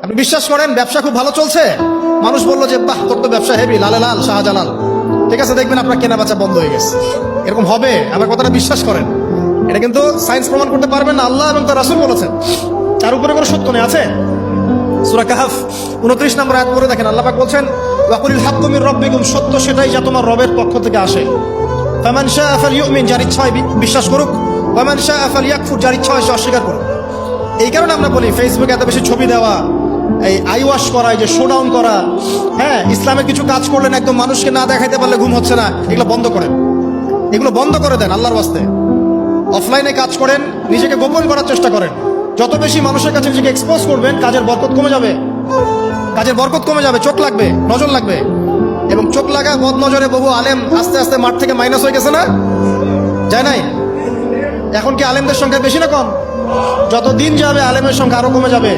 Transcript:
আপনি বিশ্বাস করেন ব্যবসা খুব ভালো চলছে, মানুষ বললো যে বাহ তোর তো ব্যবসা হেভি, লালে লাল শাহজালাল, ঠিক আছে, দেখবেন আপনার কেনা বেচা বন্ধ হয়ে গেছে। এরকম হবে? আমার কথাটা বিশ্বাস করেন। এটা কিন্তু সায়েন্স প্রমাণ করতে পারবেন না, আল্লাহ এবং তার রাসূল বলেছেন। তার উপরে কোনো সত্য নেই আছে। সূরা কাহফ 29 নম্বর আয়াত পড়ে দেখেন, আল্লাহ পাক বলছেন ওয়াকুলিল হাক্কু মির রাব্বিকুম, সত্য সেটাই যা তোমার রবের পক্ষ থেকে আসে। ফামান শাআ ফালইউমিন, যার ইচ্ছা হয় বিশ্বাস করুক, ওয়ামান শাআ ফালইয়াকফুর, যার ইচ্ছা হয় সে অস্বীকার করুক। এই কারণে আমরা বলি ফেসবুকে এত বেশি ছবি দেওয়া, এই আই ওয়াশ করা, এই যে শোডাউন করা, হ্যাঁ, ইসলামের কিছু কাজ করলেন একদম মানুষকে না দেখাইতে পারলে ঘুম হচ্ছে না, এগুলো বন্ধ করেন, এগুলো বন্ধ করে দেন আল্লাহর ওয়াস্তে। অফলাইনে কাজ করেন, নিজেকে গোপন করার চেষ্টা করেন। যত বেশি মানুষের কাছে নিজেকে এক্সপোজ করবেন, কাজের বরকত কমে যাবে, কাজের বরকত কমে যাবে, চোখ লাগবে, নজর লাগবে। এবং চোখ লাগা বদ নজরে বহু আলেম আস্তে আস্তে মাঠ থেকে মাইনাস হয়ে গেছে না, যায় নাই? এখন কি আলেমদের সংখ্যা বেশি না কম? যত দিন যাবে আলেমের সংখ্যা আরো কমে যাবে।